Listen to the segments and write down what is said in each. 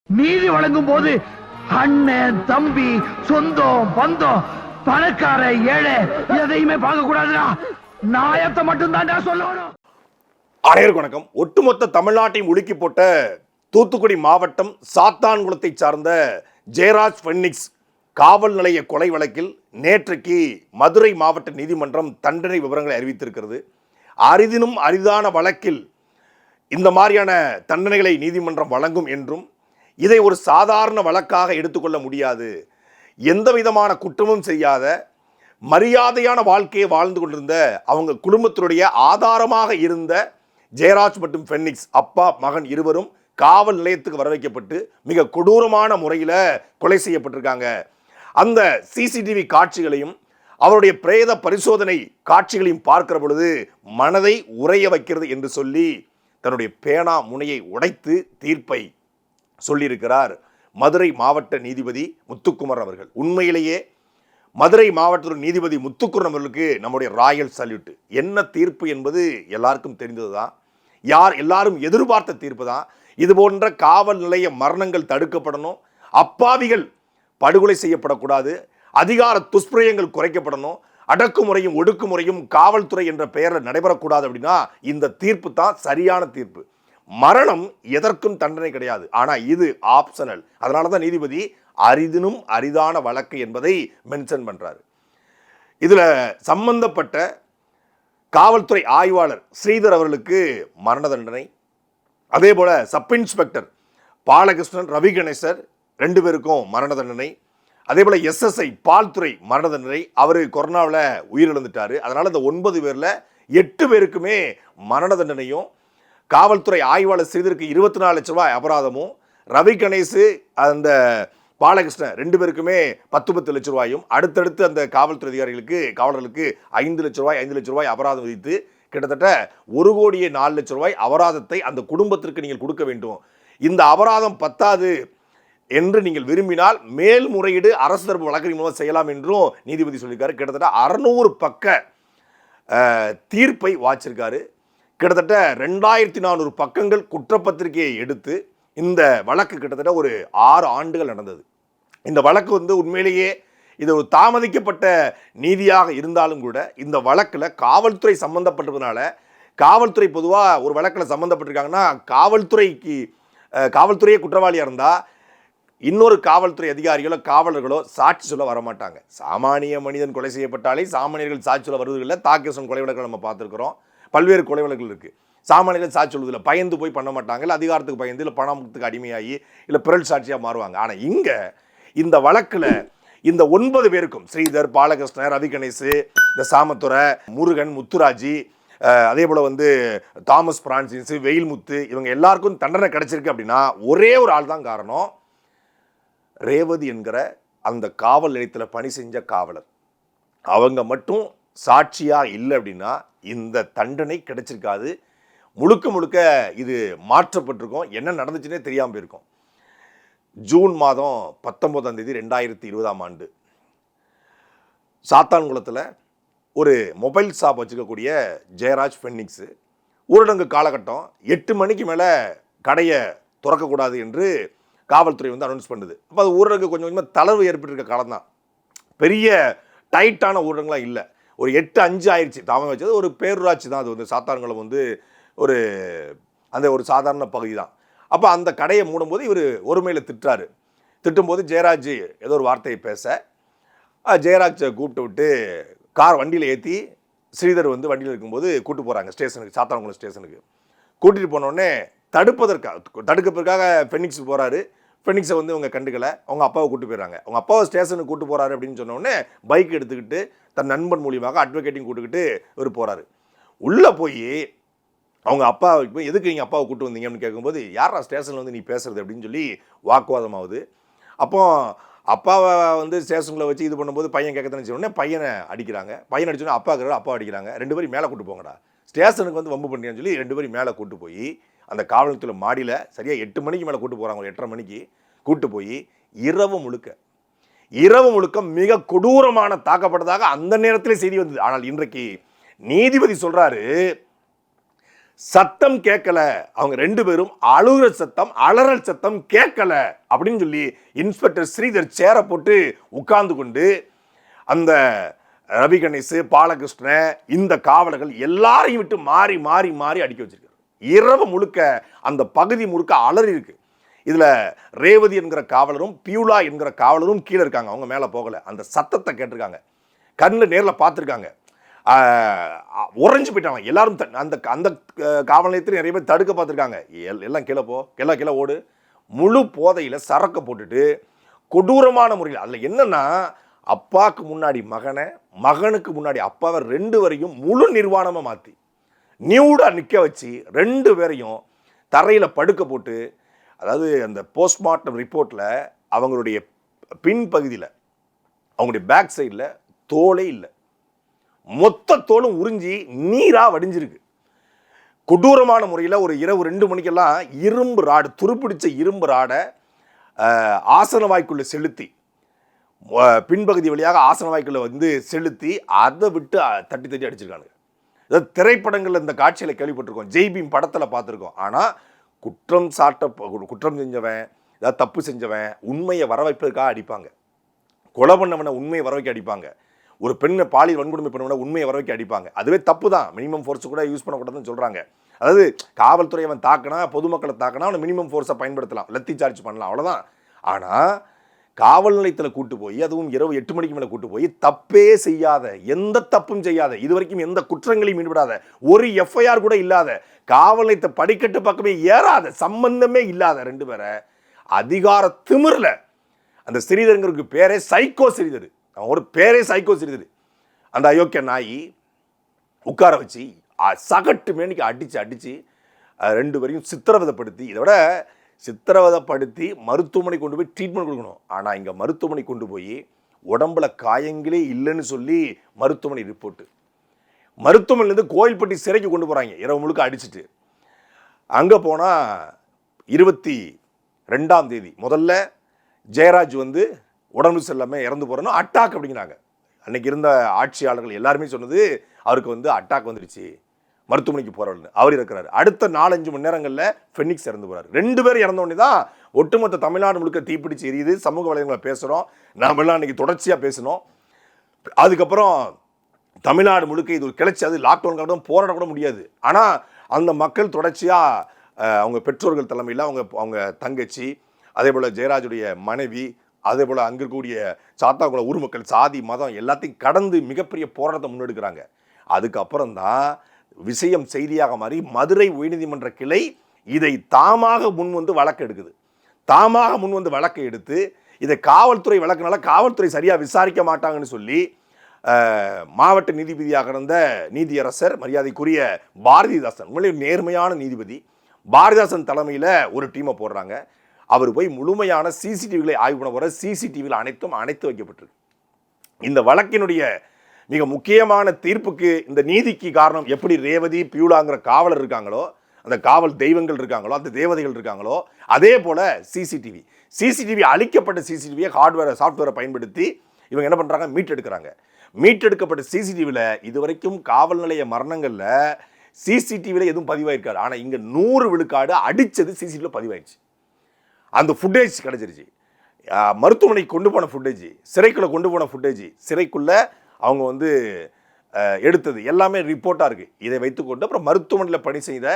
நீதி வழங்கும் போது அண்ணன் தம்பி சொந்தம் பந்தம் பணக்கார ஏழை எதையுமே பார்க்க கூடாதுடா. நாயத்தை மட்டும் தான் சொல்லணும். அனைவருக்கும் வணக்கம். ஒட்டுமொத்த தமிழ்நாட்டையும் உலுக்கி போட்ட தூத்துக்குடி மாவட்டம் சாத்தான்குளத்தை சார்ந்த ஜெயராஜ் பென்னிக்ஸ் காவல் நிலைய கொலை வழக்கில் நேற்றைக்கு மதுரை மாவட்ட நீதிமன்றம் தண்டனை விவரங்களை அறிவித்திருக்கிறது. அரிதினும் அரிதான வழக்கில் இந்த மாதிரியான தண்டனைகளை நீதிமன்றம் வழங்கும் என்றும் இதை ஒரு சாதாரண வழக்காக எடுத்துக்கொள்ள முடியாது, எந்த விதமான குற்றமும் செய்யாத மரியாதையான வாழ்க்கையை வாழ்ந்து கொண்டிருந்த அவங்க குடும்பத்தினுடைய ஆதாரமாக இருந்த ஜெயராஜ் மற்றும் பென்னிக்ஸ் அப்பா மகன் இருவரும் காவல் நிலையத்துக்கு வர வைக்கப்பட்டு மிக கொடூரமான முறையில் கொலை செய்யப்பட்டிருக்காங்க. அந்த சிசிடிவி காட்சிகளையும் அவருடைய பிரேத பரிசோதனை காட்சிகளையும் பார்க்கிற பொழுது மனதை உறைய வைக்கிறது என்று சொல்லி தன்னுடைய பேனா முனையை உடைத்து தீர்ப்பை சொல்லியிருக்கிறார் மதுரை மாவட்ட நீதிபதி முத்துக்குமரன் அவர்கள். உண்மையிலேயே மதுரை மாவட்ட நீதிபதி முத்துக்குமரன் அவர்களுக்கு நம்முடைய ராயல் சல்யூட். என்ன தீர்ப்பு என்பது எல்லாருக்கும் தெரிந்தது தான், எல்லாரும் எதிர்பார்த்த தீர்ப்பு தான். இது போன்ற காவல் நிலைய மரணங்கள் தடுக்கப்படணும், அப்பாவிகள் படுகொலை செய்யப்படக்கூடாது, அதிகார துஷ்பிரயங்கள் குறைக்கப்படணும், அடக்குமுறையும் ஒடுக்குமுறையும் காவல்துறை என்ற பெயரில் நடைபெறக்கூடாது. அப்படின்னா இந்த தீர்ப்பு தான் சரியான தீர்ப்பு. மரணம் எதற்கும் தண்டனை கிடையாது, ஆனால் இது ஆப்ஷனல். அதனால தான் நீதிபதி அரிதினும் அரிதான வழக்கு என்பதை மென்ஷன் பண்றாரு. இதுல சம்பந்தப்பட்ட காவல்துறை ஆய்வாளர் ஸ்ரீதர் அவர்களுக்கு மரண தண்டனை, அதே போல சப் இன்ஸ்பெக்டர் பாலகிருஷ்ணன், ரவி கணேசர் 2 பேருக்கும் மரண தண்டனை. அதே போல எஸ்எஸ்ஐ பால்துறை மரண தண்டனை. அவரு கொரோனாவில் உயிரிழந்துட்டாரு. அதனால இந்த 9 பேர்ல 8 பேருக்குமே மரண தண்டனையும், காவல்துறை ஆய்வாளர் ஸ்ரீதருக்கு 24 லட்சம் ரூபாய் அபராதமும், ரவி கணேசு அந்த பாலகிருஷ்ணன் 2 பேருக்குமே 10 லட்சம் ரூபாயும், அடுத்தடுத்து அந்த காவல்துறை அதிகாரிகளுக்கு காவலர்களுக்கு 5 லட்சம் ரூபாய் அபராதம் விதித்து கிட்டத்தட்ட 1,04,00,000 ரூபாய் அபராதத்தை அந்த குடும்பத்திற்கு நீங்கள் கொடுக்க வேண்டும். இந்த அபராதம் பத்தாது என்று நீங்கள் விரும்பினால் மேல்முறையீடு அரசு தரப்பு வழக்கின் மூலம் செய்யலாம் என்றும் நீதிபதி சொல்லியிருக்காரு. கிட்டத்தட்ட 600 பக்க தீர்ப்பை வாச்சிருக்காரு. கிட்டத்தட்ட 2400 பக்கங்கள் குற்றப்பத்திரிகையை எடுத்து இந்த வழக்கு கிட்டத்தட்ட ஒரு 6 ஆண்டுகள் நடந்தது. இந்த வழக்கு உண்மையிலேயே இது ஒரு தாமதிக்கப்பட்ட நீதியாக இருந்தாலும் கூட இந்த வழக்கில் காவல்துறை சம்பந்தப்பட்டதுனால, காவல்துறை பொதுவாக ஒரு வழக்கில் சம்பந்தப்பட்டிருக்காங்கன்னா காவல்துறையே குற்றவாளியாக இருந்தால் இன்னொரு காவல்துறை அதிகாரிகளோ காவலர்களோ சாட்சி சொல்ல வரமாட்டாங்க. சாமானிய மனிதன் கொலை செய்யப்பட்டாலே சாமானியர்கள் சாட்சி சொல்ல வருவதில்லை. தாக்கேசன் கொலை வழக்குகள் நம்ம பார்த்துருக்கிறோம், பல்வேறு கொலை வழக்குகள் இருக்குது. சாமானியர்கள் சாட்சி சொல்வதில்லை, பயந்து போய் பண்ண மாட்டாங்க, இல்லை அதிகாரத்துக்கு பயந்து, இல்லை பணத்துக்கு அடிமையாகி, இல்லை பிறல் சாட்சியாக மாறுவாங்க. ஆனால் இங்கே இந்த வழக்கில் இந்த 9 பேருக்கும் ஸ்ரீதர், பாலகிருஷ்ணன், ரவி கணேசு, இந்த சாமத்துறை, முருகன், முத்துராஜி, அதே போல் தாமஸ் பிரான்சிஸ், வெயில்முத்து, இவங்க எல்லாருக்கும் தண்டனை கிடைச்சிருக்கு. அப்படின்னா ஒரே ஒரு ஆள் தான் காரணம், ரேவதி என்கிற அந்த காவல் நிலையத்தில் பணி செஞ்ச காவலர். அவங்க மட்டும் சாட்சியா இல்லை அப்படின்னா இந்த தண்டனை கிடைச்சிருக்காது. முழுக்க இது மாற்றப்பட்டிருக்கும், என்ன நடந்துச்சுன்னே தெரியாமல் போயிருக்கும். ஜூன் மாதம் 19ஆம் தேதி 2020 சாத்தான்குளத்தில் ஒரு மொபைல் ஷாப் வச்சுக்கக்கூடிய ஜெயராஜ் பென்னிக்ஸு ஊரடங்கு காலகட்டம் 8 மணிக்கு மேலே கடையை திறக்கக்கூடாது என்று காவல்துறை அனௌன்ஸ் பண்ணுது. அப்போ அது ஊரடங்கு கொஞ்சம் கொஞ்சமாக தளர்வு ஏற்பட்டிருக்க காலம் தான், பெரிய டைட்டான ஊரடங்குலாம் இல்லை. ஒரு 8-5 ஆயிடுச்சு. தாம வச்சது ஒரு பேரூராட்சி தான். அது சாத்தான்குளம் ஒரு அந்த ஒரு சாதாரண பகுதி தான். அப்போ அந்த கடையை மூடும்போது இவர் ஒருமையில் திட்டும்போது ஜெயராஜ் ஏதோ ஒரு வார்த்தையை பேச ஜெயராஜை கூப்பிட்டு விட்டு வண்டியில் ஏற்றி ஸ்ரீதர் வண்டியில் இருக்கும்போது கூப்பிட்டு போகிறாங்க ஸ்டேஷனுக்கு, சாத்தான்குளம் ஸ்டேஷனுக்கு. கூட்டிகிட்டு போனோடனே தடுக்கிறதுக்காக பென்னிக்ஸ் போகிறாரு. பென்னிக்ஸை இவங்க கண்டுக்கலை, அவங்க அப்பாவை கூப்பிட்டு போயிடுறாங்க. அவங்க அப்பாவை ஸ்டேஷனுக்கு கூப்பிட்டு போகிறாரு அப்படின்னு சொன்னோடனே பைக் எடுத்துக்கிட்டு தன் நண்பன் மூலியமாக அட்வொகேட்டையும் கூப்பிட்டுக்கிட்டு இவர் போகிறாரு. உள்ளே போய் அவங்க அப்பாவுக்கு போய் எதுக்கு நீங்கள் அப்பாவை கூப்பிட்டு வந்தீங்க அப்படின்னு கேட்கும்போது, யாரா ஸ்டேஷனில் நீ பேசுறது அப்படின்னு சொல்லி வாக்குவாதம் ஆகுது. அப்போ அப்பாவை ஸ்டேஷனில் வச்சு இது பண்ணும்போது பையன் கேட்க உடனே பையனை அடிக்கிறாங்க. பையன் அடிச்சோடனே அப்பா அடிக்கிறாங்க. 2 பேரும் மேலே கூட்டு போங்கடா, ஸ்டேஷனுக்கு வம்பு பண்ணியான்னு சொல்லி 2 பேரும் மேலே கூட்டு போய் அந்த காவல்துறை மாடியில் சரியாக 8 மணிக்கு மேலே கூட்டு போகிறாங்க. ஒரு 8:30 மணிக்கு கூட்டு போய் இரவு முழுக்க மிக கொடூரமான தாக்கப்பட்டதாக அந்த நேரத்திலே செய்தி வந்தது. ஆனால் இன்றைக்கு நீதிபதி சொல்றாரு, சத்தம் கேட்கல, அவங்க 2 பேரும் அழுகிற சத்தம், அலறல் சத்தம் கேட்கல அப்படின்னு சொல்லி இன்ஸ்பெக்டர் ஸ்ரீதர் சேரை போட்டு உட்கார்ந்து கொண்டு அந்த ரவி கணேஷ், பாலகிருஷ்ணன், இந்த காவலர்கள் எல்லாரையும் விட்டு மாறி மாறி மாறி அடிக்க வச்சிருக்காரு. இரவு முழுக்க அந்த பகுதி முழுக்க அலறி இருக்கு. இதுல ரேவதி என்கிற காவலரும் பியூலா என்கிற காவலரும் கீழே இருக்காங்க, அவங்க மேல போகல. அந்த சத்தத்தை கேட்டிருக்காங்க, கண்ணில் நேரில் பார்த்துருக்காங்க, உறைஞ்சு போயிட்டாங்க எல்லாரும். அந்த அந்த காவல் நிலையத்தில் நிறைய பேர் தடுக்க பார்த்துருக்காங்க. எல்லாம் கீழே போ, எல்லாம் கீழே ஓடு. முழு போதையில் சரக்க போட்டுட்டு கொடூரமான முறையில், அதில் என்னன்னா அப்பாவுக்கு முன்னாடி மகனை, மகனுக்கு முன்னாடி அப்பாவை 2 வரையும் முழு நிர்வாணமாக மாற்றி நியூடா நிற்க வச்சு 2 பேரையும் தரையில் படுக்க போட்டு, அதாவது அந்த போஸ்ட்மார்ட்டம் ரிப்போர்ட்டில் அவங்களுடைய பின்பகுதியில், அவங்களுடைய பேக் சைடில் தோலே இல்லை, மொத்த தோலும் உறிஞ்சி நீராக வடிஞ்சிருக்கு. கொடூரமான முறையில் ஒரு இரவு 2 மணிக்கெல்லாம் இரும்பு ராடு, துருப்பிடிச்ச இரும்பு ராடை ஆசன வாய்க்குள்ளே செலுத்தி, பின்பகுதி வழியாக ஆசன வாய்க்குள்ளே வந்து செலுத்தி அதை விட்டு தட்டி தட்டி அடிச்சிருக்காங்க. அதாவது திரைப்படங்களில் இந்த காட்சிகளை கேள்விப்பட்டிருக்கோம், ஜெய்பீம் படத்தில் பார்த்துருக்கோம். ஆனால் குற்றம் செஞ்சவன், ஏதாவது தப்பு செஞ்சவன் உண்மையை வர வைப்பதற்காக அடிப்பாங்க, கொலை பண்ணவனை உண்மையை வர வைக்க அடிப்பாங்க, ஒரு பெண்ணை பாலியல் வன்கொடுமை பண்ணவனை உண்மையை வர வைக்க அடிப்பாங்க. அதுவே தப்பு தான், மினிமம் ஃபோர்ஸ் கூட யூஸ் பண்ணக்கூடாதுன்னு சொல்கிறாங்க. அதாவது காவல்துறை அவன் தாக்கினா, பொதுமக்களை தாக்கினா அவனை மினிமம் ஃபோர்ஸை பயன்படுத்தலாம், லத்தி சார்ஜ் பண்ணலாம், அவ்வளோதான். ஆனால் காவல் நிலையத்தில் கூட்டு போய், அதுவும் இரவு 8 மணிக்கு மேலே கூட்டு போய், தப்பே செய்யாத, எந்த தப்பும் செய்யாத, இதுவரைக்கும் எந்த குற்றங்களையும் ஈடுபடாத, ஒரு எஃப்ஐஆர் கூட இல்லாத, காவல் நிலையத்தை படிக்கட்டு பக்கமே ஏறாத, சம்பந்தமே இல்லாத 2 பேரை அதிகார திமிரில், அந்த ஸ்ரீதருங்கிறதுக்கு பேரே சைக்கோ ஸ்ரீதர், அவன் ஒரு பேரே சைக்கோ ஸ்ரீதர், அந்த அயோக்கிய நாய் உட்கார வச்சு சகட்டு மேனிக்கு அடித்து 2 பேரையும் சித்திரவதைப்படுத்தி, இதை விட சித்திரவதைப்படுத்தி மருத்துவமனை கொண்டு போய் ட்ரீட்மெண்ட் கொடுக்கணும். ஆனால் இங்கே மருத்துவமனை கொண்டு போய் உடம்புல காயங்களே இல்லைன்னு சொல்லி மருத்துவமனை ரிப்போர்ட்டு, மருத்துவமனையிலேருந்து கோயில்பட்டி சிறைக்கு கொண்டு போகிறாங்க இரவு முழுக்க அடிச்சுட்டு. அங்கே போனால் 22ஆம் தேதி முதல்ல ஜெயராஜ் வந்து உடம்பு செல்லாமல் இறந்து போகிறோன்னா அட்டாக் அப்படிங்கிறாங்க. அன்னைக்கு இருந்த ஆட்சியாளர்கள் எல்லாருமே சொன்னது அவருக்கு வந்து அட்டாக் வந்துடுச்சு, மருத்துவமனைக்கு போகிறாரு, அவர் இருக்கிறார். அடுத்த 4-5 மணி நேரங்களில் ஃபெனிக்ஸ் இறந்து போகிறார். 2 பேர் இறந்த உடனே தான் ஒட்டுமொத்த தமிழ்நாடு முழுக்க தீப்பிடிச்சு எரியுது. சமூக வலைதளங்களை பேசுகிறோம், நாமெல்லாம் அன்றைக்கி தொடர்ச்சியாக பேசணும். அதுக்கப்புறம் தமிழ்நாடு முழுக்க இது ஒரு கிளச்சி, அது லாக்டவுன் காலம் போராட கூட முடியாது. ஆனால் அந்த மக்கள் தொடர்ச்சியாக அவங்க பெற்றோர்கள் தலைமையில், அவங்க தங்கச்சி, அதே போல் ஜெயராஜுடைய மனைவி, அதே போல் அங்கே இருக்கக்கூடிய சாத்தாங்குள ஊர் மக்கள், சாதி மதம் எல்லாத்தையும் கடந்து மிகப்பெரிய போராட்டத்தை முன்னெடுக்கிறாங்க. அதுக்கப்புறம் தான் விஷயம் செய்தியாக மாறி மதுரை உயர்நீதிமன்ற கிளை இதை தாமாக முன் வந்து வழக்கு எடுக்குது. தாமாக முன் வந்து வழக்கை எடுத்து இதை காவல்துறை வழக்குனால காவல்துறை சரியாக விசாரிக்க மாட்டாங்கன்னு சொல்லி மாவட்ட நீதிபதியாக இருந்த நீதியரசர் மரியாதைக்குரிய பாரதிதாசன், உண்மையிலே நேர்மையான நீதிபதி பாரதிதாசன் தலைமையில் ஒரு டீமை போடுறாங்க. அவர் போய் முழுமையான சிசிடிவிகளை ஆய்வு பண்ண போகிற, சிசிடிவியில் அனைத்தும் அணைத்து வைக்கப்பட்டிருக்கு. இந்த வழக்கினுடைய மிக முக்கியமான தீர்ப்புக்கு, இந்த நீதிக்கு காரணம் எப்படி ரேவதி பியூலாங்கிற காவலர் இருக்காங்களோ, அந்த காவல் தெய்வங்கள் இருக்காங்களோ, அந்த தேவதைகள் இருக்காங்களோ, அதே போல் சிசிடிவி அழிக்கப்பட்ட சிசிடிவியை ஹார்ட்வேரை சாஃப்ட்வேரை பயன்படுத்தி இவங்க என்ன பண்ணுறாங்க, மீட்டெடுக்கிறாங்க. மீட்டெடுக்கப்பட்ட சிசிடிவியில் இதுவரைக்கும் காவல் நிலைய மரணங்களில் சிசிடிவியில் எதுவும் பதிவாயிருக்காரு. ஆனால் இங்கே 100 விழுக்காடு அடித்தது சிசிடிவியில் பதிவாயிடுச்சு. அந்த ஃபுட்டேஜ் கிடச்சிருச்சு. மருத்துவமனைக்கு கொண்டு போன ஃபுட்டேஜ், சிறைக்குள்ளே கொண்டு போன ஃபுட்டேஜ், சிறைக்குள்ளே அவங்க வந்து எடுத்தது எல்லாமே ரிப்போர்ட்டாக இருக்குது. இதை வைத்துக்கொண்டு அப்புறம் மருத்துவமனையில் பணி செய்த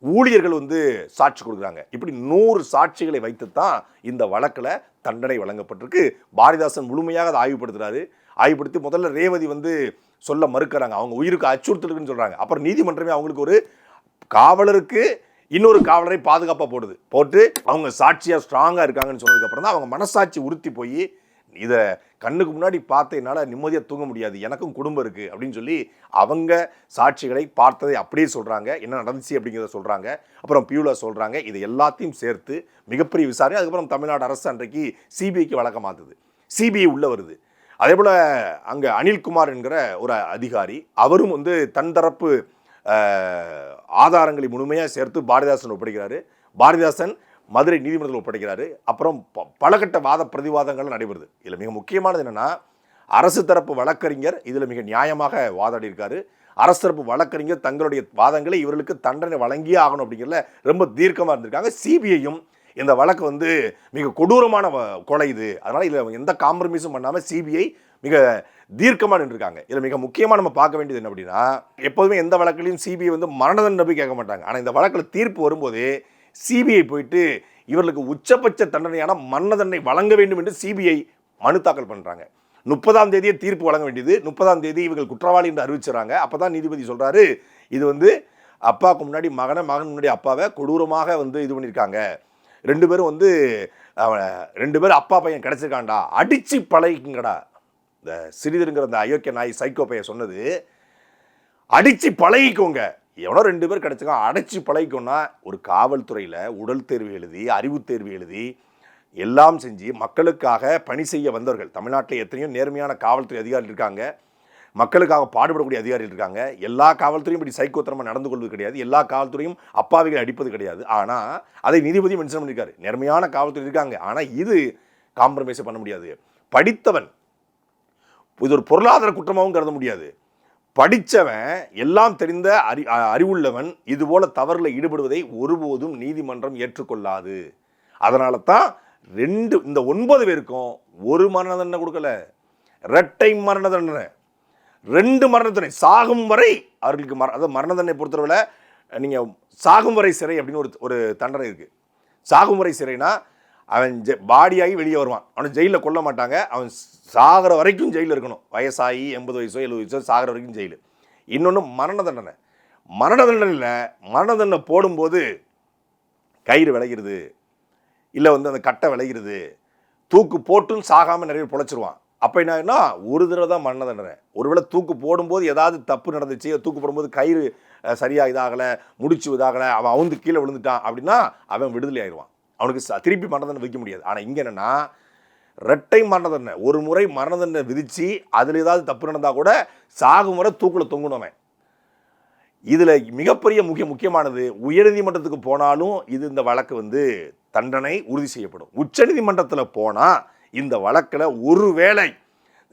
ஊழியர்கள் வந்து சாட்சி கொடுக்குறாங்க. இப்படி 100 சாட்சிகளை வைத்து தான் இந்த வழக்கில் தண்டனை வழங்கப்பட்டிருக்கு. பாரதிதாசன் முழுமையாக அதை ஆய்வுபடுத்துகிறாரு. ஆய்வுபடுத்தி முதல்ல ரேவதி வந்து சொல்ல மறுக்கிறாங்க, அவங்க உயிருக்கு அச்சுறுத்தலுக்குன்னு சொல்கிறாங்க. அப்புறம் நீதிமன்றமே அவங்களுக்கு ஒரு காவலருக்கு இன்னொரு காவலரை பாதுகாப்பாக போட்டு அவங்க சாட்சியாக ஸ்ட்ராங்காக இருக்காங்கன்னு சொன்னதுக்கப்புறம் தான் அவங்க மனசாட்சி உறுத்தி போய், இதை கண்ணுக்கு முன்னாடி பார்த்து என்னால் நிம்மதியாக தூங்க முடியாது, எனக்கும் குடும்பம் இருக்குது அப்படின்னு சொல்லி அவங்க சாட்சிகளை பார்த்ததை அப்படியே சொல்கிறாங்க, என்ன நடந்துச்சு அப்படிங்கிறத சொல்கிறாங்க. அப்புறம் பியூலா சொல்கிறாங்க. இதை எல்லாத்தையும் சேர்த்து மிகப்பெரிய விசாரணை. அதுக்கப்புறம் தமிழ்நாடு அரசு அன்றைக்கு சிபிஐக்கு வழக்க மாற்றுது, சிபிஐ உள்ளே வருது. அதே போல் அங்கே அனில்குமார் என்கிற ஒரு அதிகாரி, அவரும் வந்து தன் தரப்பு ஆதாரங்களை முழுமையாக சேர்த்து பாரதிதாசன் ஒப்படைக்கிறாரு. பாரதிதாசன் மதுரை நீதிமன்றத்தில் ஒப்படைக்கிறாரு. அப்புறம் பலகட்ட வாத பிரதிவாதங்கள் நடைபெறுது. இதில் மிக முக்கியமானது என்னென்னா, அரசு தரப்பு வழக்கறிஞர் இதில் மிக நியாயமாக வாதாடி இருக்காரு. அரசரப்பு வழக்கறிஞர் தங்களுடைய வாதங்களை இவர்களுக்கு தண்டனை வழங்கியே ஆகணும் அப்படிங்கிறதுல ரொம்ப தீர்க்கமாக இருந்திருக்காங்க. சிபிஐயும் இந்த வழக்கு வந்து மிக கொடூரமான கொலை இது, அதனால இதில் எந்த காம்ப்ரமைஸும் பண்ணாமல் சிபிஐ மிக தீர்க்கமாக நின்றுருக்காங்க. இதில் மிக முக்கியமாக நம்ம பார்க்க வேண்டியது என்ன அப்படின்னா, எப்போதுமே எந்த வழக்கிலையும் சிபிஐ வந்து மரண தண்டனை போய் கேட்க மாட்டாங்க. ஆனால் இந்த வழக்கில் தீர்ப்பு வரும்போதே சிபிஐ போயிட்டு இவர்களுக்கு உச்சபட்ச தண்டனையான மரண தண்டனை வழங்க வேண்டும் என்று சிபிஐ மனு தாக்கல் பண்ணுறாங்க. 30ஆம் தேதியே தீர்ப்பு வழங்க வேண்டியது, 30ஆம் தேதி இவர்கள் குற்றவாளி என்று அறிவிச்சுறாங்க. அப்போ தான் நீதிபதி சொல்கிறாரு, இது வந்து அப்பாவுக்கு முன்னாடி மகன் முன்னாடி அப்பாவை கொடூரமாக வந்து இது பண்ணியிருக்காங்க, 2 பேரும் வந்து 2 பேரும் அப்பா பையன் கிடச்சிருக்காண்டா, அடித்து பழகிங்கடா. இந்த சிறிதருங்கிற அந்த அயோக்கிய நாய் சைக்கோ பையன் சொன்னது, அடித்து பழகிக்கோங்க, எவனோ 2 பேர் கிடச்சிருக்கான், அடைச்சி பழகிக்கோன்னா ஒரு காவல்துறையில் உடல் தேர்வு எழுதி அறிவு தேர்வு எழுதி எல்லாம் செஞ்சு மக்களுக்காக பணி செய்ய வந்தவர்கள். தமிழ்நாட்டில் எத்தனையோ நேர்மையான காவல்துறை அதிகாரிகள் இருக்காங்க, மக்களுக்காக பாடுபடக்கூடிய அதிகாரிகள் இருக்காங்க. எல்லா காவல்துறையும் இப்படி சைக்கோத்தனமாக நடந்து கொள்வது கிடையாது, எல்லா காவல்துறையும் அப்பாவிகளை அடிப்பது கிடையாது. ஆனால் அதை நீதிபதி மென்ஷன் பண்ணியிருக்காரு, நேர்மையான காவல்துறை இருக்காங்க. ஆனால் இது காம்ப்ரமைஸே பண்ண முடியாது. படித்தவன் இது ஒரு பொருளாதார குற்றமாகவும் கருத முடியாது. படித்தவன் எல்லாம் தெரிந்த அறிவுள்ளவன் இதுபோல தவறுகளை ஈடுபடுவதை ஒருபோதும் நீதிமன்றம் ஏற்றுக்கொள்ளாது. அதனால தான் இந்த 9 பேருக்கும் ஒரு மரண தண்டனை கொடுக்கல, இரட்டை மரண தண்டனை, 2 மரண தண்டனை, சாகும் வரை அவர்களுக்கு அதாவது மரண தண்டனை பொறுத்தவரை நீங்கள் சாகும் வரை சிறை அப்படின்னு ஒரு தண்டனை இருக்குது. சாகும் வரை சிறைனா அவன் பாடியாகி வெளியே வருவான், அவனை ஜெயிலில் கொல்ல மாட்டாங்க, அவன் சாகிற வரைக்கும் ஜெயிலில் இருக்கணும். வயசாகி 80 வயசோ 70 வயசோ சாகிற வரைக்கும் ஜெயிலு. இன்னொன்று மரண தண்டனை. மரண தண்டனையில் மரண தண்டனை போடும்போது கயிறு விளைகிறது, இல்லை வந்து அந்த கட்டை விளைகிறது, தூக்கு போட்டும் சாகாமல் நிறைய பொழைச்சிருவான். அப்போ என்னன்னா ஒரு தடவை தான் மரண தண்டனை. ஒருவேளை தூக்கு போடும்போது ஏதாவது தப்பு நடந்துச்சு, தூக்கு போடும்போது கயிறு சரியாக இதாகலை, முடிச்சு இதாகலை, அவன் அவுந்து கீழே விழுந்துட்டான் அப்படின்னா அவன் விடுதலை ஆயிடுவான், அவனுக்கு திருப்பி மரண தண்டனை வைக்க முடியாது. ஆனால் இங்கே என்னென்னா இரட்டை மரண தண்டனை. ஒரு முறை மரண தண்டனை விதித்து அதில் ஏதாவது தப்பு நடந்தால் கூட சாகும் வரை தூக்கில் தொங்கணுமே. இதில் மிகப்பெரிய முக்கியமானது, உயர்நீதிமன்றத்துக்கு போனாலும் இந்த வழக்கு வந்து தண்டனை உறுதி செய்யப்படும். உச்சநீதிமன்றத்தில் போனால் இந்த வழக்கில் ஒருவேளை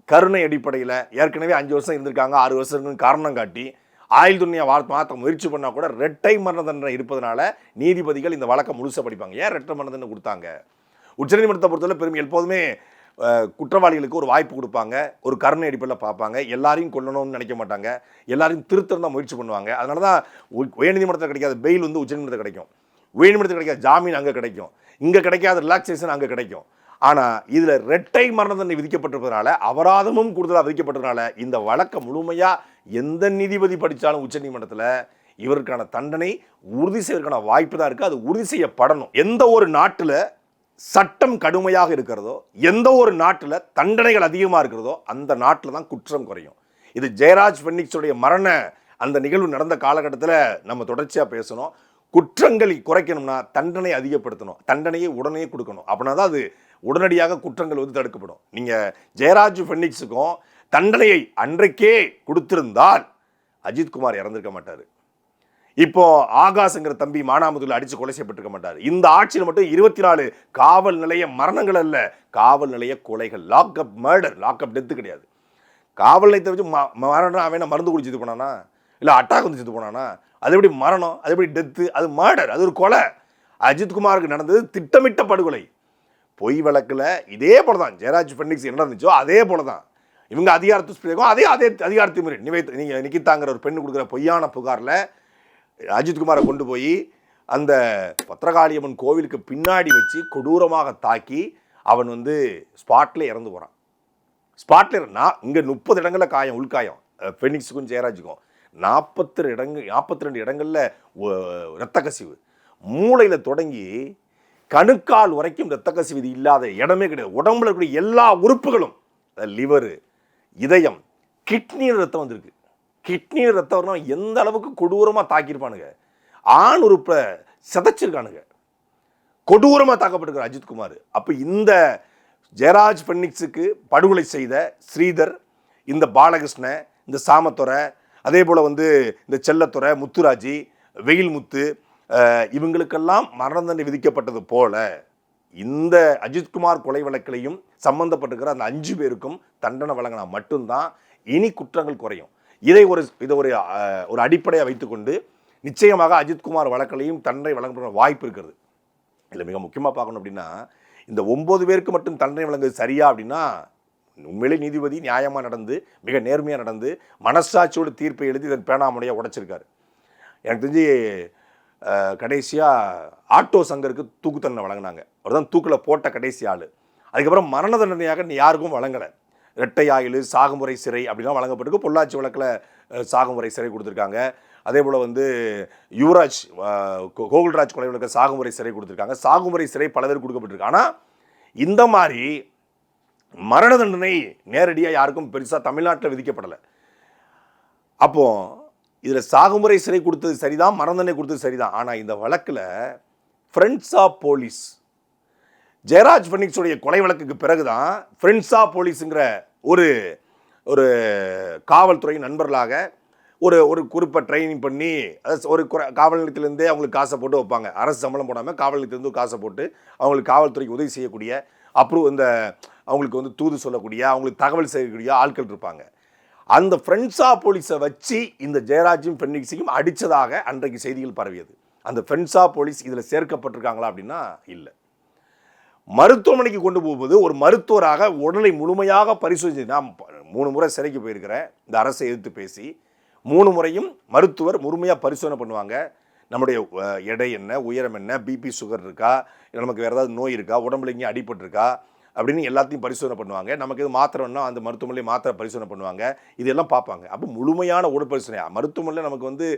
கருணை அடிப்படையில் ஏற்கனவே 5 வருஷம் இருந்திருக்காங்க, 6 வருஷம் காரணம் காட்டி ஆயுள் தண்டனையை மாற்ற முயற்சி பண்ணால் கூட இரட்டை மரண தண்டனை இருப்பதனால நீதிபதிகள் இந்த வழக்கை முழுசாக படிப்பாங்க. ஏன் இரட்டை மரண தண்டனை கொடுத்தாங்க? உச்சநீதிமன்றத்தை பொறுத்தவரை எப்போதுமே குற்றவாளிகளுக்கு ஒரு வாய்ப்பு கொடுப்பாங்க, ஒரு கருணை அடிப்படையில் பார்ப்பாங்க, எல்லாரையும் கொல்லணும்னு நினைக்க மாட்டாங்க, எல்லாரையும் திருத்தம் தான் முயற்சி பண்ணுவாங்க. அதனால தான் உயர்நீதிமன்றத்தில் கிடைக்காத பெயில் வந்து உச்சநீதிமன்றத்தில் கிடைக்கும், உயர்நீதிமன்றத்தில் கிடைக்காத ஜாமீன் அங்கே கிடைக்கும், இங்கே கிடைக்காத ரிலாக்ஸேஷன் அங்கே கிடைக்கும். ஆனால் இதில் இரட்டை மரண தண்டனை விதிக்கப்பட்டிருப்பதனால, அபராதமும் கூடுதலாக விதிக்கப்பட்டதுனால இந்த வழக்கை முழுமையாக எந்த நீதிபதி படித்தாலும் உச்சநீதிமன்றத்தில் இவருக்கான தண்டனை உறுதி செய்வதற்கான வாய்ப்பு தான் இருக்குது. அது உறுதி செய்யப்படணும். எந்த ஒரு நாட்டில் சட்டம் கடுமையாக இருக்கிறதோ, எந்த ஒரு நாட்டில் தண்டனைகள் அதிகமாக இருக்கிறதோ அந்த நாட்டில் தான் குற்றம் குறையும். இது ஜெயராஜ் ஃபெனிக்ஸுடைய மரண அந்த நிகழ்வு நடந்த காலகட்டத்தில் நம்ம தொடர்ச்சியாக பேசணும். குற்றங்களை குறைக்கணும்னா தண்டனை அதிகப்படுத்தணும், தண்டனையை உடனே கொடுக்கணும். அப்படின்னா தான் அது உடனடியாக குற்றங்கள் வந்து தடுக்கப்படும். நீங்கள் ஜெயராஜ் ஃபெனிக்ஸுக்கும் தண்டனையை அன்றைக்கே கொடுத்திருந்தால் அஜித்குமார் இறந்திருக்க மாட்டார். இப்போ ஆகாஷ்ங்கிற தம்பி மானாமதுரையில் அடித்து கொலை செய்யப்பட்டிருக்க மாட்டார். இந்த ஆட்சியில் மட்டும் 24 காவல் நிலைய மரணங்கள் அல்ல, காவல் நிலைய கொலைகள், லாக்அப் மர்டர், லாக்அப் டெத்து கிடையாது. காவல் நிலையத்தை வச்சு மரணம் அவன் மருந்து குடிச்சு இது போனானா, இல்லை அட்டாக் வந்து செத்து போனானா, அது எப்படி மரணம், அது எப்படி டெத்து, அது மர்டர், அது ஒரு கொலை. அஜித்குமாருக்கு நடந்தது திட்டமிட்ட படுகொலை. பொய் வழக்கில் இதே போல தான் ஜெயராஜ் ஃபெனிக்ஸ் என்ன நடந்துச்சோ அதே போல தான் இவங்க அதிகாரத்தை அதே அதிகாரத்தை மீறி நீங்கள் நிக்கிதாங்கிற ஒரு பெண்ணு கொடுக்குற பொய்யான புகாரில் அஜித்குமாரை கொண்டு போய் அந்த பத்திரகாளியம்மன் கோவிலுக்கு பின்னாடி வச்சு கொடூரமாக தாக்கி அவன் வந்து ஸ்பாட்டில் இறந்து போகிறான். ஸ்பாட்டில் இங்கே 30 இடங்களில் காயம், உள்காயம் ஃபெனிக்ஸுக்கும் ஜெயராஜுக்கும், 42 இடங்களில் இரத்த கசிவு, மூளையில் தொடங்கி கணுக்கால் வரைக்கும் இரத்த கசிவு இல்லாத இடமே கிடையாது. உடம்புல இருக்கக்கூடிய எல்லா உறுப்புகளும், லிவரு, இதயம், கிட்னியில் ரத்தம் வந்திருக்கு. கிட்னியில் ரத்தம் வரணும், எந்த அளவுக்கு கொடூரமாக தாக்கியிருப்பானுங்க. ஆண் உறுப்பை சிதைச்சிருக்கானுங்க, கொடூரமாக தாக்கப்பட்டிருக்கிற அஜித்குமார். அப்போ இந்த ஜெயராஜ் ஃபெனிக்ஸுக்கு படுகொலை செய்த ஸ்ரீதர், இந்த பாலகிருஷ்ண, இந்த சாமத்துறை, அதே போல் வந்து இந்த செல்லத்துறை, முத்துராஜி, வெயில்முத்து, இவங்களுக்கெல்லாம் மரண தண்டனை விதிக்கப்பட்டது போல இந்த அஜித்குமார் கொலை வழக்கிலையும் சம்பந்தப்பட்டிருக்கிற அந்த 5 பேருக்கும் தண்டனை வழங்கினா மட்டும்தான் இனி குற்றங்கள் குறையும். ஒரு அடிப்படையாக வைத்துக்கொண்டு நிச்சயமாக அஜித்குமார் வழக்கிலையும் தண்டனை வழங்கப்பட வாய்ப்பு இருக்கிறது. இதில் மிக முக்கியமாக பார்க்கணும் அப்படின்னா, இந்த 9 பேருக்கு மட்டும் தண்டனை வழங்குவது சரியா அப்படின்னா, உண்மையிலே நீதிபதி நியாயமாக நடந்து மிக நேர்மையாக நடந்து மனசாட்சியோடு தீர்ப்பை எழுதி இதன் பேணாமுறையாக உடைச்சிருக்காரு. எனக்கு தெரிஞ்சு கடைசியாக ஆட்டோ சங்கருக்கு தூக்கு தண்டனை வழங்கினாங்க. அவர் தான் தூக்கில் போட்ட கடைசி ஆள். அதுக்கப்புறம் மரண தண்டனையாக யாருக்கும் வழங்கலை. இரட்டை ஆயுள், சாகுமுறை சிறை அப்படிலாம் வழங்கப்பட்டிருக்கு. பொள்ளாச்சி வழக்கில் சாகுமுறை சிறை கொடுத்துருக்காங்க. அதே போல் யுவராஜ் கோகுல்ராஜ் கொலை வழக்கு சாகுமுறை சிறை கொடுத்துருக்காங்க. சாகுமுறை சிறை பல பேர் கொடுக்கப்பட்டிருக்கு. ஆனால் இந்த மாதிரி மரண தண்டனை நேரடியாக யாருக்கும் பெருசாக தமிழ்நாட்டில் விதிக்கப்படலை. அப்போ இதில் சாகுமுறை சிறை கொடுத்தது சரிதான், மரண தண்டனை கொடுத்தது சரிதான். ஆனால் இந்த வழக்கில் ஃப்ரெண்ட்ஸ் ஆஃப் போலீஸ், ஜெயராஜ் ஃபெனிக்ஸுடைய கொலை வழக்குக்கு பிறகுதான் ஃப்ரெண்ட்ஸ் ஆஃப் போலீஸுங்கிற ஒரு காவல்துறை நண்பர்களாக ஒரு குறிப்பாக ட்ரைனிங் பண்ணி ஒரு காவல் நிலையத்திலேருந்தே அவங்களுக்கு காசை போட்டு வைப்பாங்க. அரசு சம்பளம் போடாமல் காவல் நிலையத்திலேருந்து காசை போட்டு அவங்களுக்கு காவல்துறைக்கு உதவி செய்யக்கூடிய, அப்புறம் அவங்களுக்கு தூது சொல்லக்கூடிய, அவங்களுக்கு தகவல் செய்யக்கூடிய ஆட்கள் இருப்பாங்க. அந்த ஃப்ரெண்ட்ஸ் ஆஃப் போலீஸை வச்சு இந்த ஜெயராஜும் ஃபெனிக்ஸையும் அடித்ததாக அன்றைக்கு செய்திகள் பரவியது. அந்த ஃப்ரெண்ட்ஸ் ஆஃப் போலீஸ் இதில் சேர்க்கப்பட்டிருக்காங்களா அப்படின்னா இல்லை. மருத்துவமனைக்கு கொண்டு போகும்போது ஒரு மருத்துவராக உடலை முழுமையாக பரிசோதனை, நான் 3 முறை சிறைக்கு போயிருக்கிறேன் இந்த அரசை எதிர்த்து பேசி. 3 முறையும் மருத்துவர் முழுமையாக பரிசோதனை பண்ணுவாங்க. நம்முடைய எடை என்ன, உயரம் என்ன, பிபி சுகர் இருக்கா, நமக்கு வேறு ஏதாவது நோய் இருக்கா, உடம்புல இங்கே அடிபட்டிருக்கா அப்படின்னு எல்லாத்தையும் பரிசோதனை பண்ணுவாங்க. நமக்கு எது மாத்திரைன்னா அந்த மருத்துவமனையில் மாத்திரை பரிசோதனை பண்ணுவாங்க. இதெல்லாம் பார்ப்பாங்க. அப்போ முழுமையான உடல் பரிசோதனை மருத்துவமனையில் நமக்கு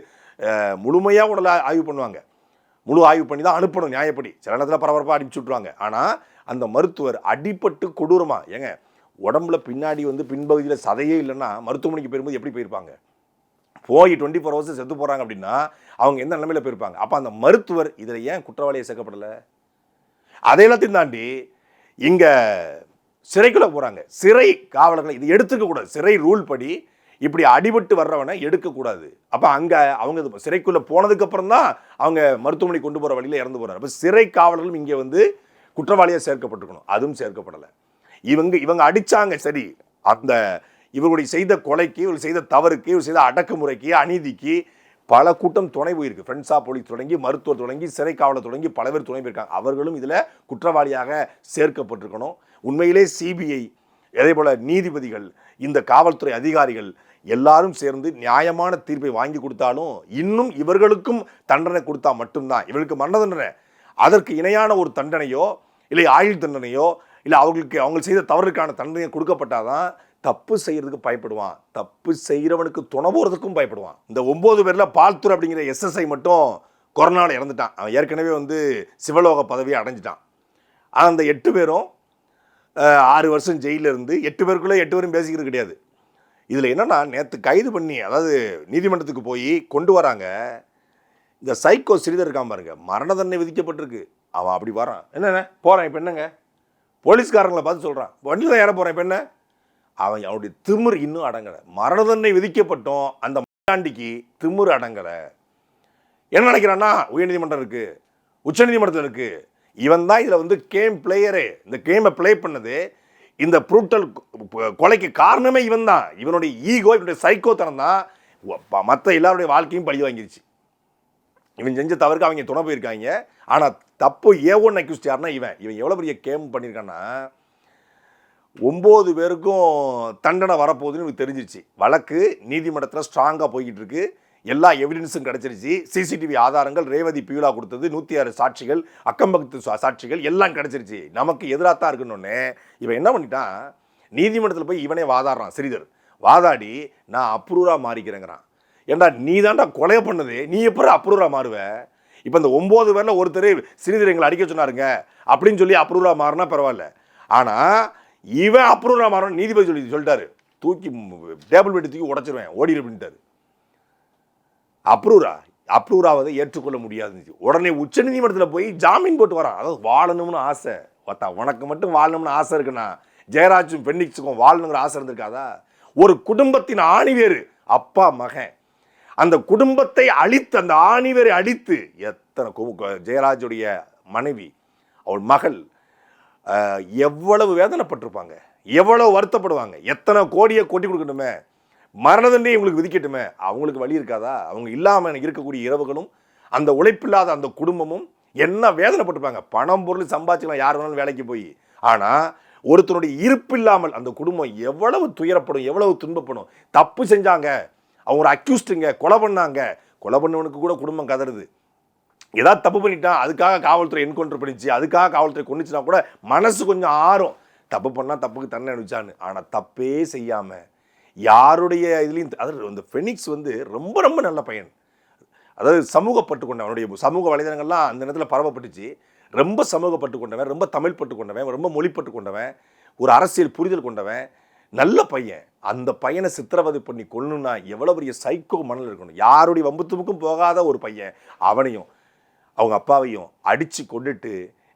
முழுமையாக உடலை ஆய்வு பண்ணுவாங்க. முழு ஆய்வு பண்ணி தான் அனுப்பணும் நியாயப்படி. சில நேரத்தில் பரபரப்பாக அனுப்பிச்சு விட்ருவாங்க. ஆனால் அந்த மருத்துவர் அடிபட்டு கொடூரமாக ஏங்க உடம்புல பின்னாடி பின்பகுதியில் சதையே இல்லைன்னா மருத்துவமனைக்கு போயிரும்போது எப்படி போயிருப்பாங்க? போய் 24 hours செத்து போகிறாங்க அப்படின்னா அவங்க எந்த நிலைமையில் போயிருப்பாங்க? அப்போ அந்த மருத்துவர் இதில் ஏன் குற்றவாளியை சேர்க்கப்படலை? அதை எல்லாத்தையும் தாண்டி இங்கே சிறைக்குள்ளே போகிறாங்க. சிறை காவலர்களை இது எடுத்துக்கக்கூடாது. சிறை ரூல் படி இப்படி அடிபட்டு வர்றவனை எடுக்கக்கூடாது. அப்போ அங்கே அவங்க சிறைக்குள்ளே போனதுக்கப்புறம் தான் அவங்க மருத்துவமனை கொண்டு போகிற வழியில் இறந்து போகிறாங்க. அப்போ சிறை காவலர்களும் இங்கே குற்றவாளியாக சேர்க்கப்பட்டிருக்கணும். அதுவும் சேர்க்கப்படலை. இவங்க அடித்தாங்க சரி, அந்த இவர்களுடைய செய்த கொலைக்கு, இவர்கள் செய்த தவறுக்கு, இவர் செய்த அடக்குமுறைக்கு, அநீதிக்கு பல கூட்டம் துணை போயிருக்கு. ஃப்ரெண்ட்ஸ் ஆஃப் போலீஸ் தொடங்கி, மருத்துவர் தொடங்கி, சிறை காவலர் தொடங்கி பல பேர் துணை போயிருக்காங்க. அவர்களும் இதில் குற்றவாளியாக சேர்க்கப்பட்டிருக்கணும். உண்மையிலே சிபிஐ, அதே போல் நீதிபதிகள், இந்த காவல்துறை அதிகாரிகள் எல்லாரும் சேர்ந்து நியாயமான தீர்ப்பை வாங்கி கொடுத்தாலும் இன்னும் இவர்களுக்கும் தண்டனை கொடுத்தா மட்டும்தான், இவர்களுக்கு மரண தண்டனை, அதற்கு இணையான ஒரு தண்டனையோ இல்லை ஆயுள் தண்டனையோ இல்லை அவங்க செய்த தவறுக்கான தண்டனையை கொடுக்கப்பட்டாதான் தப்பு செய்யறதுக்கு பயப்படுவான். தப்பு செய்கிறவனுக்கு துணை போகிறதுக்கும் பயப்படுவான். இந்த 9 பேரில் பால்துறை அப்படிங்கிற எஸ்எஸ்ஐ மட்டும் கொரோனாவில் இறந்துட்டான். அவன் ஏற்கனவே சிவலோக பதவியை அடைஞ்சிட்டான். அந்த 8 பேரும் 6 வருஷம் ஜெயிலில் இருந்து 8 பேருக்குள்ளே 8 பேரும் பேசிக்கிறது கிடையாது. இதில் என்னென்னா நேற்று கைது பண்ணி, அதாவது நீதிமன்றத்துக்கு போய் கொண்டு வராங்க. இந்த சைக்கோ ஸ்ரீதர் இருக்கான் பாருங்க, மரண தண்டனை விதிக்கப்பட்டிருக்கு. அவன் அப்படி வரான். என்னென்ன போகிறான் இப்போ என்னங்க, போலீஸ்காரங்களை பார்த்து சொல்கிறான் வண்டியில் தான் ஏற போகிறேன் இப்போ என்ன. அவனுடைய திமிர் இன்னும் அடங்கலை. மரண தண்டனை விதிக்கப்பட்டோம் அந்த மண்டாண்டிக்கு திமிர் அடங்கலை. என்ன நினைக்கிறான்னா உயர்நீதிமன்றம் இருக்குது, உச்சநீதிமன்றத்தில் இருக்குது. இவன் தான் இதில் கேம் பிளேயரே. இந்த கேமை பிளே பண்ணது, இந்த ப்ரூட்டல் கொலைக்கு காரணமே இவன் தான். இவனுடைய ஈகோ, இவனுடைய சைக்கோத்தனம் தான் மற்ற எல்லாருடைய வாழ்க்கையும் பழி வாங்கிருச்சு. இவன் செஞ்ச தவறுக்கு அவங்க துணை போயிருக்காங்க. ஆனால் தப்பு A1 அக்யூஸ்ட் யாருன்னா இவன் எவ்வளோ பெரிய கேம் பண்ணியிருக்கான்னா, 9 பேருக்கும் தண்டனை வரப்போகுதுன்னு இவனுக்கு தெரிஞ்சிருச்சு. வழக்கு நீதிமன்றத்தில் ஸ்ட்ராங்காக போய்கிட்டு இருக்கு. எல்லா எவிடன்ஸும் கிடச்சிருச்சு. சிசிடிவி ஆதாரங்கள், ரேவதி பியூலா கொடுத்தது, 106 சாட்சிகள், அக்கம்பக்கத்து சாட்சிகள் எல்லாம் கிடச்சிருச்சு. நமக்கு எதிராக தான் இருக்குன்னு இவன் என்ன பண்ணிட்டான், நீதிமன்றத்தில் போய் இவனே வாதாடுறான். ஸ்ரீதர் வாதாடி நான் அப்ரூவராக மாறிக்கிறேங்கிறான். ஏண்டா நீ தாண்டா கொலை பண்ணது, நீ எப்படி அப்ரூவராக மாறுவ? இப்போ இந்த 9 பேரில் ஒருத்தர் ஸ்ரீதர் எங்களை அடிக்க சொன்னாருங்க அப்படின்னு சொல்லி அப்ரூவராக மாறினா பரவாயில்ல. ஆனால் இவன் அப்ரூவராக மாறணும் நீதிபதி சொல்லிட்டாரு, தூக்கி டேபிள் பெட்டி தூக்கி உடச்சிருவேன் ஓடிடு அப்படின்ட்டாரு. அப்ரூவராவதை ஏற்றுக்கொள்ள முடியாது. உடனே உச்ச நீதிமன்றத்தில் போய் ஜாமீன் போட்டு வரான். அதாவது வாழணும்னு ஆசை. உனக்கு மட்டும் வாழணும்னு ஆசை இருக்குண்ணா, ஜெயராஜும் பெண்ணிக்ஸுக்கும் வாழணுங்கிற ஆசை இருந்திருக்காதா? ஒரு குடும்பத்தின் ஆணிவேறு அப்பா மகன், அந்த குடும்பத்தை அழித்து, அந்த ஆணிவேரை அழித்து, எத்தனை ஜெயராஜுடைய மனைவி, அவள் மகள் எவ்வளவு வேதனைப்பட்டிருப்பாங்க, எவ்வளவு வருத்தப்படுவாங்க, எத்தனை கோடியை கொட்டி கொடுக்கணுமே. மரண தண்டனை இவங்களுக்கு விதிக்கட்டுமே, அவங்களுக்கு வழி இருக்காதா? அவங்க இல்லாம இருக்கக்கூடிய இரவுகளும் அந்த உழைப்பில்லாத அந்த குடும்பமும் என்ன வேதனைப்பட்டிருப்பாங்க. பணம் பொருள் சம்பாதிச்சுக்கலாம் யார் வேணாலும் வேலைக்கு போய். ஆனா ஒருத்தனுடைய இருப்பு இல்லாமல் அந்த குடும்பம் எவ்வளவு துயரப்படும், எவ்வளவு துன்பப்படும். தப்பு செஞ்சாங்க, அவங்க ஒரு அக்யூஸ்டுங்க, கொலை பண்ணாங்க, கொலை பண்ணவனுக்கு கூட குடும்பம் கதறுது. ஏதாவது தப்பு பண்ணிட்டான், அதுக்காக காவல்துறை என்கவுண்டர் பண்ணிச்சு, அதுக்காக காவல்துறை கொண்டுச்சுன்னா கூட மனசு கொஞ்சம் ஆறும். தப்பு பண்ணால் தப்புக்கு தண்டனை அனுப்பிச்சான்னு. ஆனால் தப்பே செய்யாமல் யாருடைய இதுலேயும், அதாவது இந்த ஃபெனிக்ஸ் வந்து ரொம்ப ரொம்ப நல்ல பையன். அதாவது சமூகப்பட்டு கொண்டவன், அவனுடைய சமூக வலைதளங்கள்லாம் அந்த நேரத்தில் பரவப்பட்டுச்சு. ரொம்ப சமூகப்பட்டு கொண்டவன், ரொம்ப தமிழ் பட்டு கொண்டவன், ரொம்ப மொழிப்பட்டு கொண்டவன், ஒரு அரசியல் புரிதல் கொண்டவன், நல்ல பையன். அந்த பையனை சித்திரவதை பண்ணி கொள்ளணும்னா எவ்வளோ பெரிய சைக்கோ மனநிலை இருக்கணும். யாருடைய வம்புத்துமுக்கும் போகாத ஒரு பையன், அவனையும் அவங்க அப்பாவையும் அடித்து கொண்டுட்டு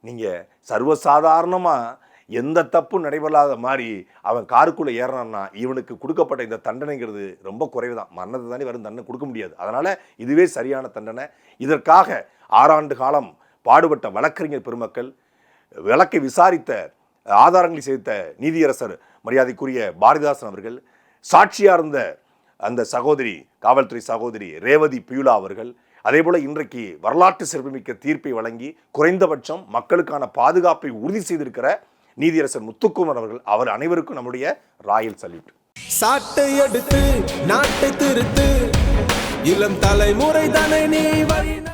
நீங்கள் சர்வசாதாரணமாக எந்த தப்பும் நடைபெறாத மாதிரி அவன் காருக்குள்ளே ஏறினான்னா இவனுக்கு கொடுக்கப்பட்ட இந்த தண்டனைங்கிறது ரொம்ப குறைவு தான். மரணத்தை தானே வரும், தண்டனை கொடுக்க முடியாது. அதனால் இதுவே சரியான தண்டனை. இதற்காக 6 ஆண்டு காலம் பாடுபட்ட வழக்கறிஞர் பெருமக்கள், வழக்கை விசாரித்த ஆதாரங்களை சேர்த்த நீதியரசர் மரியாதைக்குரிய பாரதிதாசன் அவர்கள், சாட்சியாக இருந்த அந்த சகோதரி, காவல்துறை சகோதரி ரேவதி பியூலா அவர்கள், அதேபோல இன்றைக்கு வரலாற்று சிறப்புமிக்க தீர்ப்பை வழங்கி குறைந்தபட்சம் மக்களுக்கான பாதுகாப்பை உறுதி செய்திருக்கிற நீதியரசர் முத்துக்குமரன் அவர்கள், அவர் அனைவருக்கும் நம்முடைய ராயல் சல்யூட். சாட்டை எடுத்து நாட்டை திருத்து, இளம் தலைமுறை தானே நீ